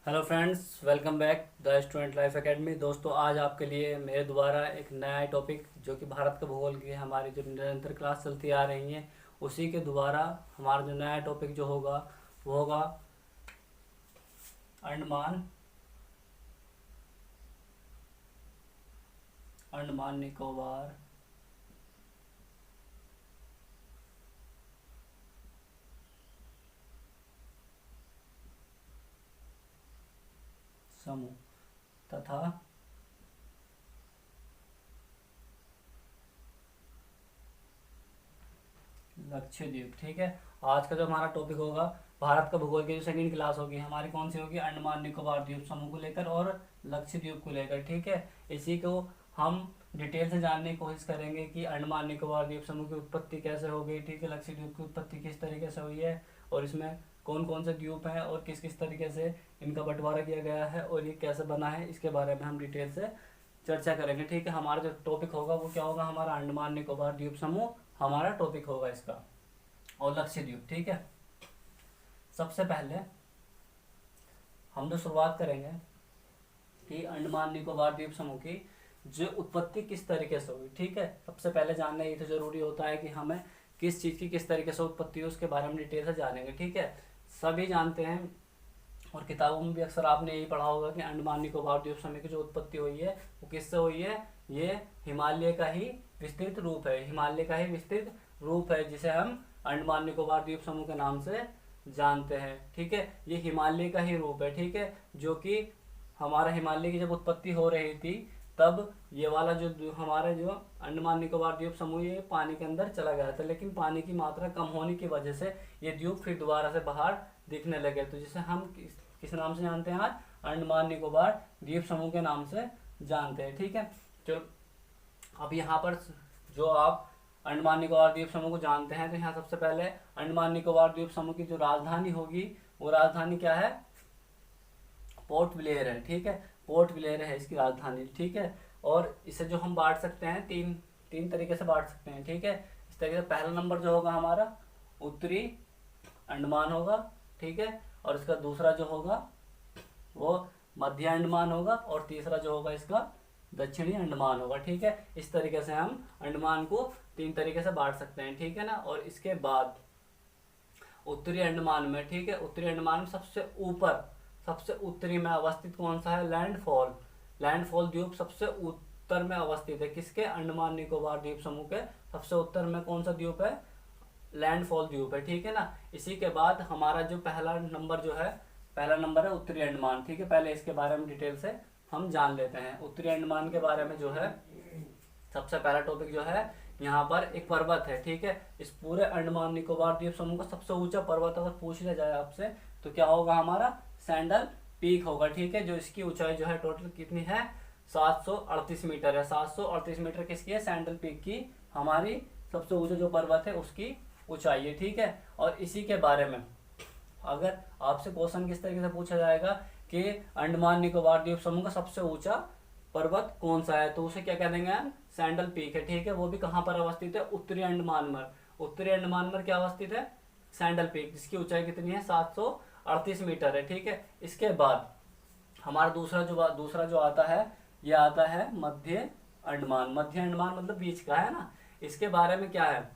Hello friends, welcome back the student life academy. दोस्तों, आज आपके लिए मेरे द्वारा एक नया टॉपिक जो कि भारत का भूगोल की हमारी जो निरंतर क्लास चलती आ रही है उसी के द्वारा हमारा जो नया टॉपिक जो होगा वो होगा अंडमान अंडमान निकोबार समूह तथा लक्षद्वीप। ठीक है, आज का जो हमारा टॉपिक होगा भारत का भूगोल की जो सेकंड क्लास होगी हमारी कौन सी होगी, अंडमान निकोबार द्वीप समूह को लेकर और लक्षद्वीप को लेकर। ठीक है, इसी को हम डिटेल से जानने की कोशिश करेंगे कि अंडमान निकोबार द्वीप समूह की उत्पत्ति कैसे हो गई, ठीक है, लक्षद्वीप की उत्पत्ति किस तरीके से हुई है और इसमें कौन कौन से द्वीप हैं और किस किस तरीके से इनका बंटवारा किया गया है और ये कैसे बना है, इसके बारे में हम डिटेल से चर्चा करेंगे। ठीक है, हमारा जो टॉपिक होगा वो क्या होगा, हमारा अंडमान निकोबार द्वीप समूह हमारा टॉपिक होगा इसका, और लक्षद्वीप। ठीक है, सबसे पहले हम जो शुरुआत करेंगे कि अंडमान निकोबार द्वीप समूह की जो उत्पत्ति किस तरीके से हुई। ठीक है, सबसे पहले जानना ये तो जरूरी होता है कि हमें किस चीज़ की किस तरीके से उत्पत्ति हुई उसके बारे में डिटेल से जानेंगे। ठीक है, सभी जानते हैं और किताबों में भी अक्सर आपने यही पढ़ा होगा कि अंडमान निकोबार द्वीप समूह की जो उत्पत्ति हुई है वो किससे हुई है, ये हिमालय का ही विस्तृत रूप है, हिमालय का ही विस्तृत रूप है जिसे हम अंडमान निकोबार द्वीप समूह के नाम से जानते हैं। ठीक है, ये हिमालय का ही रूप है। ठीक है, जो कि हमारा हिमालय की जब उत्पत्ति हो रही थी तब ये वाला जो हमारा जो अंडमान निकोबार द्वीप समूह ये पानी के अंदर चला गया था, लेकिन पानी की मात्रा कम होने की वजह से ये द्वीप फिर दोबारा से बाहर दिखने लगे, तो जिसे हम किस नाम से जानते हैं, आज अंडमान निकोबार द्वीप समूह के नाम से जानते हैं। ठीक है, चलो अब यहाँ पर जो आप अंडमान निकोबार द्वीप समूह को जानते हैं तो यहाँ सबसे पहले अंडमान निकोबार द्वीप समूह की जो राजधानी होगी वो राजधानी क्या है, पोर्ट ब्लेयर है। ठीक है, पोर्ट ब्लेयर है इसकी राजधानी। ठीक है, और इसे जो हम बांट सकते हैं तीन तीन तरीके से बांट सकते हैं। ठीक है, इस तरीके से पहला नंबर जो होगा हमारा उत्तरी अंडमान होगा। ठीक है, और इसका दूसरा जो होगा वो मध्य अंडमान होगा और तीसरा जो होगा इसका दक्षिणी अंडमान होगा। ठीक है, इस तरीके से हम अंडमान को तीन तरीके से बांट सकते हैं। ठीक है ना, और इसके बाद उत्तरी अंडमान में, ठीक है, उत्तरी अंडमान में सबसे ऊपर सबसे उत्तरी में अवस्थित कौन सा है, लैंडफॉल। लैंडफॉल द्वीप सबसे उत्तर में अवस्थित है, किसके, अंडमान निकोबार द्वीप समूह के सबसे उत्तर में कौन सा द्वीप है, लैंडफॉल द्वीप है। ठीक है ना, इसी के बाद हमारा जो पहला नंबर जो है, पहला नंबर है उत्तरी अंडमान। ठीक है, पहले इसके बारे में डिटेल से हम जान लेते हैं। उत्तरी अंडमान के बारे में जो है सबसे पहला टॉपिक जो है, यहाँ पर एक पर्वत है। ठीक है, इस पूरे अंडमान निकोबार द्वीप समूह का सबसे ऊंचा पर्वत अगर पूछ लिया जाए आपसे तो क्या होगा, हमारा सैंडल पीक होगा। ठीक है, जो इसकी ऊंचाई जो है टोटल कितनी है, 738 मीटर है। 738 मीटर किसकी है, सैंडल पीक की, हमारी सबसे ऊंचा जो पर्वत है उसकी ऊंचाई है। ठीक है, और इसी के बारे में अगर आपसे क्वेश्चन किस तरीके से पूछा जाएगा कि अंडमान निकोबार द्वीप समूह का सबसे ऊंचा पर्वत कौन सा है, तो उसे क्या कह देंगे हम, सैंडल पीक है। ठीक है, वो भी कहाँ पर अवस्थित है, उत्तरी अंडमान में। उत्तरी अंडमान में क्या अवस्थित है, सैंडल पीक, जिसकी ऊंचाई कितनी है, 738 मीटर है। ठीक है, इसके बाद हमारा दूसरा जो आता है, ये आता है मध्य अंडमान। मध्य अंडमान मतलब बीच का है ना, इसके बारे में क्या है,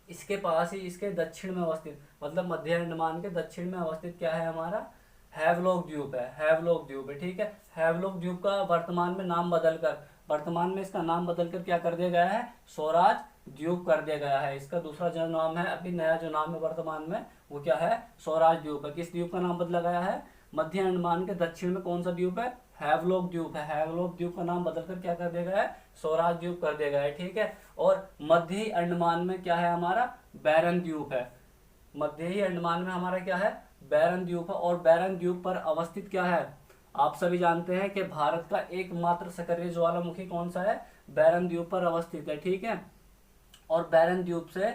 इसके पास ही इसके दक्षिण में अवस्थित, मतलब मध्य अंडमान के दक्षिण में अवस्थित क्या है, हमारा हैवलॉक द्वीप है। हैवलॉक द्वीप है। ठीक है, हैवलॉक द्वीप का वर्तमान में इसका नाम बदलकर क्या कर दिया गया है, स्वराज द्वीप कर दिया गया है। इसका दूसरा जो नाम है, अभी नया जो नाम है वर्तमान में, वो क्या है, स्वराज द्वीप है। किस द्वीप का नाम बदला गया है, मध्य अंडमान के दक्षिण में कौन सा द्वीप है, हैवलॉक द्वीप है। हैवलॉक द्वीप का नाम बदलकर क्या कर दिया गया है, स्वराज द्वीप कर दिया गया है। ठीक है, और मध्य अंडमान में क्या है, हमारा बैरन द्वीप है। मध्य ही अंडमान में हमारा क्या है, बैरन द्वीप है। और बैरन द्वीप पर अवस्थित क्या है, आप सभी जानते हैं कि भारत का एकमात्र सक्रिय ज्वालामुखी कौन सा है, बैरन द्वीप पर अवस्थित है। ठीक है, और बैरन द्वीप से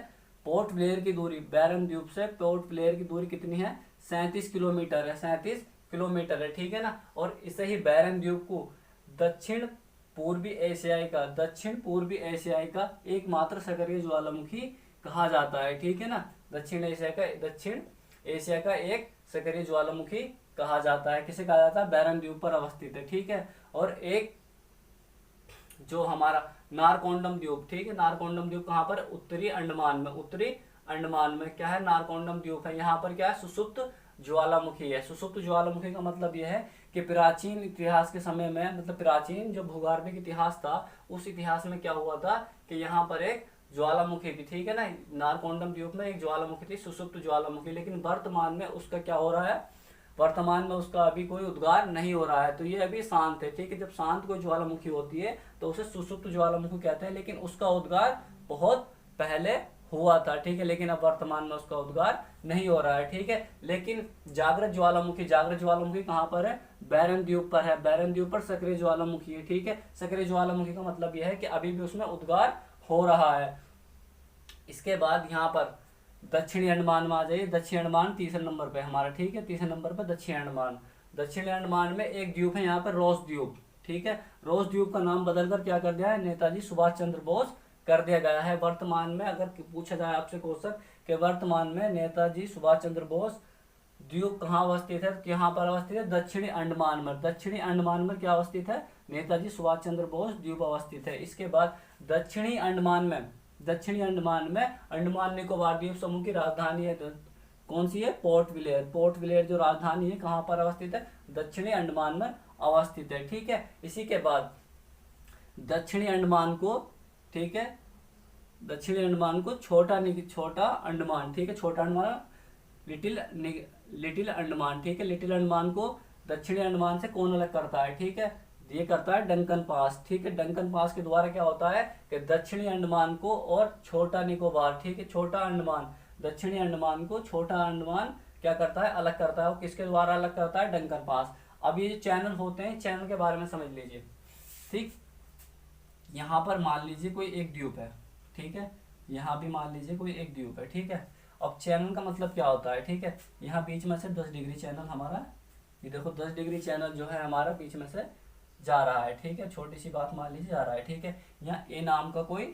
पोर्ट ब्लेयर की दूरी, बैरन द्वीप से पोर्ट ब्लेयर की दूरी कितनी है, 37 किलोमीटर है। 37 किलोमीटर है। ठीक है ना, और इसे ही बैरन द्वीप को दक्षिण पूर्वी एशियाई का एकमात्र सक्रिय ज्वालामुखी कहा जाता है। ठीक है ना, दक्षिण एशिया का एक सक्रिय ज्वालामुखी कहा जाता है। किसे कहा जाता है? बैरन द्वीप पर अवस्थित है, ठीक है। और एक जो हमारा नारकोंडम द्वीप, ठीक है, नारकोंडम द्वीप कहाँ पर? उत्तरी अंडमान में, उत्तरी अंडमान में क्या है? नारकोंडम द्वीप है। यहाँ पर क्या है? सुसुप्त ज्वालामुखी है। सुसुप्त ज्वालामुखी का मतलब यह है कि प्राचीन इतिहास के समय में, मतलब प्राचीन जो भूगर्भिक इतिहास था उस इतिहास में क्या हुआ था कि यहाँ पर एक ज्वालामुखी थी, ठीक है ना। नारकोंडम द्वीप में एक ज्वालामुखी थी, सुसुप्त ज्वालामुखी, लेकिन वर्तमान में उसका क्या हो रहा है? वर्तमान में उसका अभी कोई उद्गार नहीं हो रहा है, तो ये अभी शांत है, ठीक है। जब शांत कोई ज्वालामुखी होती है तो उसे सुसुप्त ज्वालामुखी कहते हैं, लेकिन उसका उद्गार बहुत पहले हुआ था, ठीक है, लेकिन अब वर्तमान में उसका उद्गार नहीं हो रहा है, ठीक है। लेकिन जागृत ज्वालामुखी, जागृत ज्वालामुखी कहाँ पर है? बैरन द्वीप पर है। बैरन द्वीप पर सक्रिय ज्वालामुखी है, ठीक है। सक्रिय ज्वालामुखी का मतलब यह है कि अभी भी उसमें उद्गार हो रहा है। इसके बाद यहाँ पर दक्षिणी अंडमान में आ जाइए। दक्षिण अंडमान तीसरे नंबर पे हमारा, ठीक है, तीसरे नंबर पे दक्षिण अंडमान। दक्षिण अंडमान में एक द्वीप है यहाँ पर, रोस द्वीप, ठीक है। रोस द्वीप का नाम बदलकर क्या कर दिया है? नेताजी सुभाष चंद्र बोस कर दिया गया है। वर्तमान में अगर पूछा जाए आपसे क्वेश्चन कि वर्तमान में नेताजी सुभाष चंद्र बोस द्वीप कहाँ अवस्थित है, यहाँ पर अवस्थित है दक्षिणी अंडमान में। दक्षिणी अंडमान में क्या अवस्थित है? नेताजी सुभाष चंद्र बोस द्वीप अवस्थित है। इसके बाद दक्षिणी अंडमान में, दक्षिणी अंडमान में अंडमान निकोबार द्वीप समूह की राजधानी है, कौन सी है? Port Blair. पोर्ट ब्लेयर जो राजधानी है कहाँ पर अवस्थित है? दक्षिणी अंडमान में अवस्थित है, ठीक है। इसी के बाद दक्षिणी अंडमान को, ठीक है, दक्षिणी अंडमान को छोटा अंडमान, ठीक है, छोटा अंडमान, लिटिल अंडमान, ठीक है। लिटिल अंडमान को दक्षिणी अंडमान से कौन अलग करता है? ठीक है, ये करता है डंकन पास, ठीक है। डंकन पास के द्वारा क्या होता है कि दक्षिणी अंडमान को और छोटा निकोबार, ठीक है, छोटा अंडमान, दक्षिणी अंडमान को छोटा अंडमान क्या करता है? अलग करता है। वो किसके द्वारा अलग करता है? Duncan pass. अब ये जो चैनल होते हैं, चैनल के बारे में समझ लीजिए, ठीक। यहाँ पर मान लीजिए कोई एक द्वीप है, ठीक है, यहाँ भी मान लीजिए कोई एक द्वीप है, ठीक है। अब चैनल का मतलब क्या होता है? ठीक है, यहाँ बीच में से 10 डिग्री चैनल हमारा, ये देखो 10 डिग्री चैनल जो है हमारा बीच में से जा रहा है, ठीक है, छोटी सी बात मान लीजिए जा रहा है, ठीक है। यहाँ ए नाम का कोई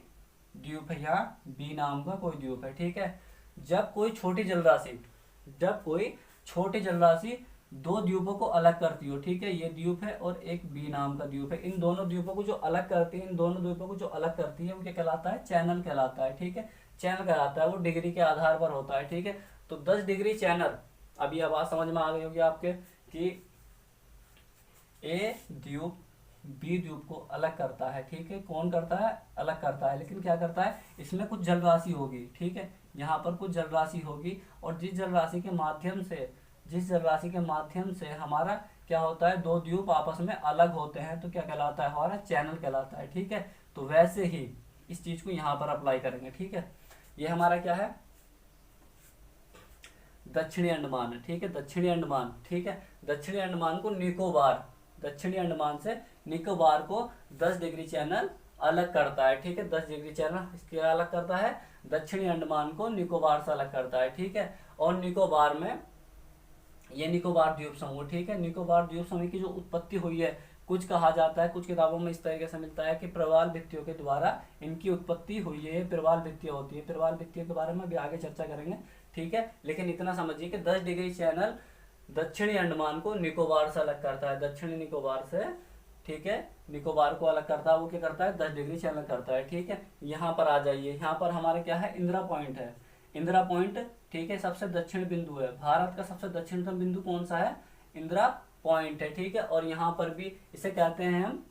द्वीप है, यहाँ बी नाम का कोई द्वीप है, ठीक है। जब कोई छोटी जलराशि, जब कोई छोटी जलराशि दो द्वीपों को अलग करती हो, ठीक है, ये द्वीप है और एक बी नाम का द्वीप है, इन दोनों द्वीपों को जो अलग करती है, इन दोनों द्वीपों को जो अलग करती है वो क्या कहलाता है? चैनल कहलाता है, ठीक है, चैनल कहलाता है। वो डिग्री के आधार पर होता है, ठीक है। तो 10 डिग्री चैनल, अभी आवाज समझ में आ गई होगी आपके कि ए द्वीप बी द्वीप को अलग करता है, ठीक है। कौन करता है? अलग करता है, लेकिन क्या करता है? इसमें कुछ जलराशि होगी, ठीक है, यहाँ पर कुछ जलराशि होगी, और जिस जलराशि के माध्यम से, जिस जलराशि के माध्यम से हमारा क्या होता है? दो द्वीप आपस में अलग होते हैं, तो क्या कहलाता है? हमारा चैनल कहलाता है, ठीक है। तो वैसे ही इस चीज को यहाँ पर अप्लाई करेंगे, ठीक है। ये हमारा क्या है? दक्षिणी अंडमान, ठीक है, दक्षिणी अंडमान, ठीक है। दक्षिणी अंडमान को निकोबार, दक्षिणी अंडमान से निकोबार को 10 डिग्री चैनल अलग करता है, ठीक है। 10 डिग्री चैनल इसके अलग करता है, दक्षिणी अंडमान को निकोबार से अलग करता है, ठीक है। और निकोबार में ये निकोबार द्वीप समूह, ठीक है, निकोबार द्वीप समूह की जो उत्पत्ति हुई है, कुछ कहा जाता है, कुछ किताबों में इस तरीके से मिलता है कि प्रवाल भित्तियों के द्वारा इनकी उत्पत्ति हुई है। प्रवाल भित्तियां होती है, प्रवाल भित्तियों के बारे में भी आगे चर्चा करेंगे, ठीक है। लेकिन इतना समझिए कि 10 डिग्री चैनल दक्षिणी अंडमान को निकोबार से अलग करता है, दक्षिणी निकोबार से, ठीक है, निकोबार को अलग करता है। वो क्या करता है? 10 डिग्री चैनल करता है, ठीक है। यहाँ पर आ जाइए, यहाँ पर हमारे क्या है? इंदिरा पॉइंट है, इंदिरा पॉइंट, ठीक है, सबसे दक्षिण बिंदु है। भारत का सबसे दक्षिणतम बिंदु कौन सा है? इंदिरा पॉइंट है, ठीक है। और यहाँ पर भी इसे कहते हैं हम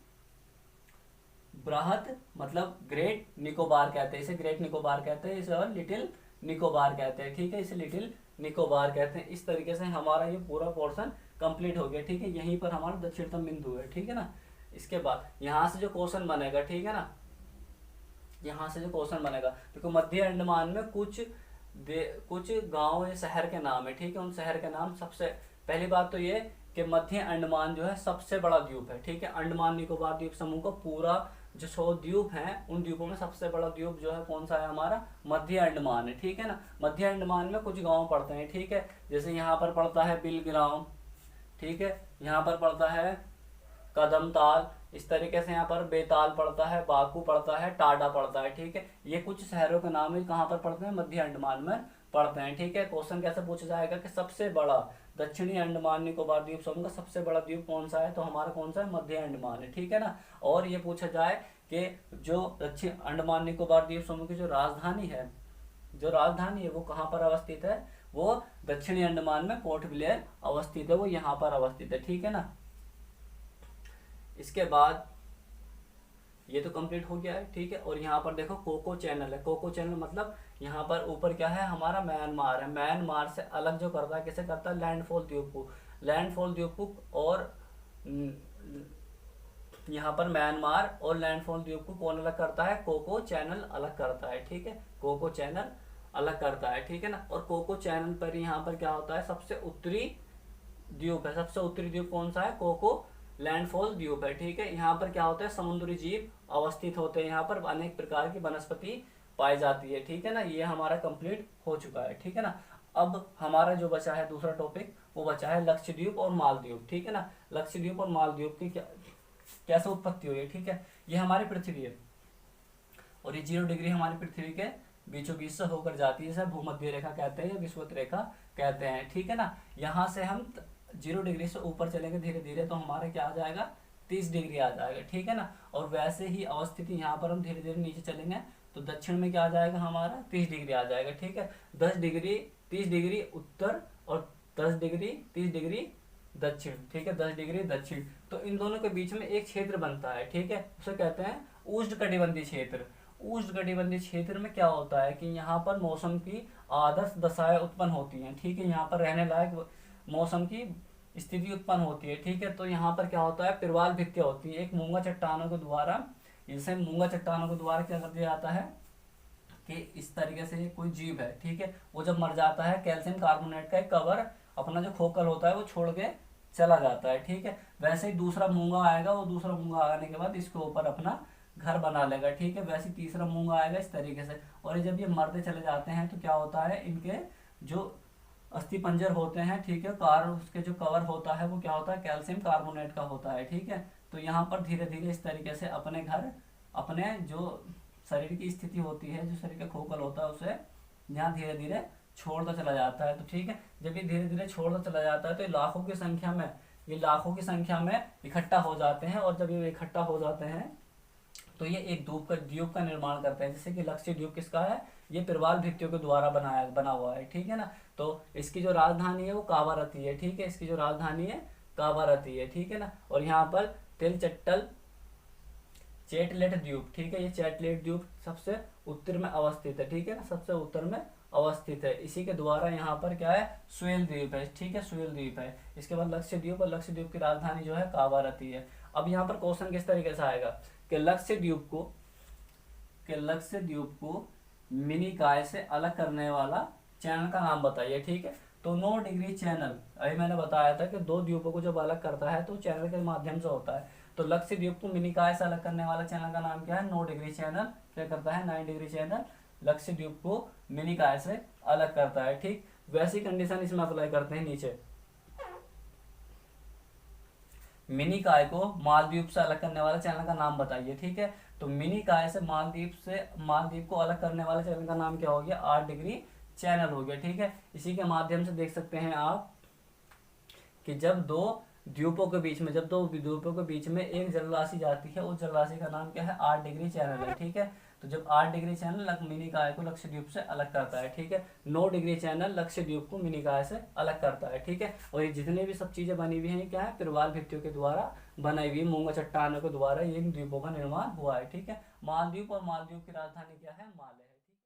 बृहत, मतलब ग्रेट निकोबार कहते हैं, इसे ग्रेट निकोबार कहते हैं, इसे और लिटिल निकोबार कहते हैं, ठीक है, इसे लिटिल निकोबार कहते हैं। इस तरीके से हमारा ये पूरा पोर्शन कंप्लीट हो गया, ठीक है। यहीं पर हमारा दक्षिणतम बिंदु है, ठीक है ना। इसके बाद यहाँ से जो क्वेश्चन बनेगा, ठीक है ना, यहाँ से जो क्वेश्चन बनेगा, देखो मध्य अंडमान में कुछ गांव या शहर के नाम है, ठीक है। उन शहर के नाम, सबसे पहली बात तो ये कि मध्य अंडमान जो है सबसे बड़ा द्वीप है, ठीक है। अंडमान निकोबार द्वीप समूह का पूरा जो 100 द्वीप हैं, उन द्वीपों में सबसे बड़ा द्वीप जो है कौन सा है? हमारा मध्य अंडमान है, ठीक है ना। मध्य अंडमान में कुछ गांव पड़ते हैं, ठीक है, जैसे यहाँ पर पड़ता है बिलग्राम, ठीक है, यहाँ पर पड़ता है कदमताल, इस तरीके से यहाँ पर बेताल पड़ता है, बाकू पड़ता है, टाडा पड़ता है, ठीक है। ये कुछ शहरों के नाम है, कहाँ पर पड़ते हैं? मध्य अंडमान में पढ़ते हैं। ठीक है, क्वेश्चन कैसे पूछा जाएगा कि सबसे बड़ा दक्षिणी अंडमान निकोबार द्वीप समूह का सबसे बड़ा द्वीप कौन सा है, तो हमारा कौन सा है, मध्य अंडमान है। ठीक है ना। और ये पूछा जाए कि जो दक्षिण अंडमान निकोबार द्वीप समूह की जो राजधानी है, वो कहाँ पर अवस्थित है, वो दक्षिणी अंडमान में पोर्ट ब्लेयर अवस्थित है, वो यहाँ पर अवस्थित है। ठीक है ना। इसके बाद ये तो कंप्लीट हो गया है। ठीक है, और यहाँ पर देखो कोको चैनल है। कोको चैनल मतलब यहाँ पर ऊपर क्या है, हमारा म्यांमार है। म्यांमार से अलग जो करता है, कैसे करता है, लैंडफॉल द्वीप को, लैंडफॉल द्वीप को, और यहाँ पर म्यांमार और लैंडफॉल द्वीप को कौन अलग करता है, कोको चैनल अलग करता है। ठीक है, कोको चैनल अलग करता है। ठीक है ना। और कोको चैनल पर यहाँ पर क्या होता है, सबसे उत्तरी द्वीप है। सबसे उत्तरी द्वीप कौन सा है, कोको लैंडफॉल द्वीप है। ठीक है, यहाँ पर क्या होता है, समुद्री जीव अवस्थित होते हैं, यहाँ पर अनेक प्रकार की वनस्पति पाई जाती है। ठीक है ना। ये हमारा कंप्लीट हो चुका है। ठीक है ना। अब हमारा जो बचा है दूसरा टॉपिक, वो बचा है लक्षद्वीप और मालदीव। ठीक है ना। लक्षद्वीप और मालदीव की कैसे उत्पत्ति हुई है। ठीक है, ये हमारी पृथ्वी है और ये 0 डिग्री हमारी पृथ्वी के बीचों बीच से होकर जाती है, इसे भूमध्य रेखा कहते हैं या विषुवत रेखा कहते हैं। ठीक है ना। यहाँ से हम 0 डिग्री से ऊपर चलेंगे धीरे धीरे, तो हमारा क्या आ जाएगा, 30 डिग्री आ जाएगा। ठीक है ना। और वैसे ही अवस्थिति यहाँ पर हम धीरे धीरे नीचे चलेंगे तो दक्षिण में क्या आ जाएगा, हमारा 30 डिग्री आ जाएगा। ठीक है, 10 डिग्री 30 डिग्री उत्तर और 10 डिग्री 30 डिग्री दक्षिण। ठीक है, 10 डिग्री दक्षिण, तो इन दोनों के बीच में एक क्षेत्र बनता है। ठीक है, उसे कहते हैं उष्णकटिबंधीय क्षेत्र। उष्णकटिबंधीय क्षेत्र में क्या होता है कि यहाँ पर मौसम की आदर्श दशाएं उत्पन्न होती हैं। ठीक है, यहाँ पर रहने लायक मौसम की स्थिति उत्पन्न होती है। ठीक है, तो यहाँ पर क्या होता है, प्रवाल भित्तियां होती है, एक मूंगा चट्टानों के द्वारा, जैसे मूंगा चट्टानों के द्वारा क्या कर दिया जाता है कि इस तरीके से कोई जीव है। ठीक है, वो जब मर जाता है, कैल्शियम कार्बोनेट का एक कवर अपना जो खोखल होता है वो छोड़ के चला जाता है। ठीक है, वैसे ही दूसरा मूंगा आएगा, वो दूसरा मूंगा आने के बाद इसके ऊपर अपना घर बना लेगा। ठीक है, वैसे तीसरा मूंगा आएगा इस तरीके से, और जब ये मरते चले जाते हैं तो क्या होता है, इनके जो अस्थि पंजर होते हैं, ठीक है, उसके जो कवर होता है वो क्या होता है, कैल्शियम कार्बोनेट का होता है। ठीक है, तो यहाँ पर धीरे धीरे इस तरीके से अपने घर, अपने जो शरीर की स्थिति होती है, जो शरीर का खोखल होता है, उसे यहाँ धीरे धीरे छोड़ता चला जाता है। तो ठीक है, जब ये धीरे धीरे छोड़ता चला जाता है तो ये लाखों की संख्या में इकट्ठा हो जाते हैं, और जब ये इकट्ठा हो जाते हैं तो ये एक द्वीप का निर्माण करते हैं। जैसे कि लक्षद्वीप किसका है, ये प्रवाल भित्तियों के द्वारा बना हुआ है। ठीक है ना। तो इसकी जो राजधानी है वो कावारती है। ठीक है, इसकी जो राजधानी है कावारती है। ठीक है ना। और यहाँ पर तिलचट्टल चेटलेट द्वीप, ठीक है, ये चेटलेट द्वीप सबसे उत्तर में अवस्थित है। ठीक है ना, सबसे उत्तर में अवस्थित है। इसी के द्वारा यहाँ पर क्या है, स्वेल द्वीप है। ठीक है, स्वेल द्वीप है। इसके बाद लक्षद्वीप, और लक्षद्वीप की राजधानी जो है कावारती है। अब यहाँ पर क्वेश्चन किस तरीके से आएगा कि लक्षद्वीप को मिनिकॉय से अलग करने वाला चैनल का नाम बताइए। ठीक है, तो 9 डिग्री चैनल, अभी मैंने बताया था कि 2 द्वीपों को जब अलग करता है तो चैनल के माध्यम से होता है। तो लक्षद्वीप को मिनिकॉय से अलग करने वाला चैनल का नाम क्या है, 9 डिग्री चैनल। क्या करता है, 9 डिग्री चैनल लक्षद्वीप को मिनिकॉय से अलग करता है। ठीक, वैसी कंडीशन इसमें अप्लाई करते हैं नीचे, मिनिकॉय को मालदीव से अलग करने वाले चैनल का नाम बताइए। ठीक है, तो मिनिकॉय से मालदीव को अलग करने वाले चैनल का नाम क्या हो गया, 8 डिग्री चैनल हो गया। ठीक है, इसी के माध्यम से देख सकते हैं आप कि जब दो द्वीपों के बीच में एक जलराशि जाती है, उस जलराशि का नाम क्या है, 8 डिग्री चैनल है। ठीक है, तो जब 8 डिग्री चैनल मिनिकॉय को लक्षद्वीप से अलग करता है। ठीक है, 9 डिग्री चैनल लक्षद्वीप को मिनिकॉय से अलग करता है। ठीक है, और ये जितने भी सब चीजें बनी हुई हैं क्या है, प्रवाल भित्तियों के द्वारा बनाई हुई मूंगा चट्टानों के द्वारा ये इन द्वीपों का निर्माण हुआ है। ठीक है, मालदीव, और मालदीव की राजधानी क्या है, माले है।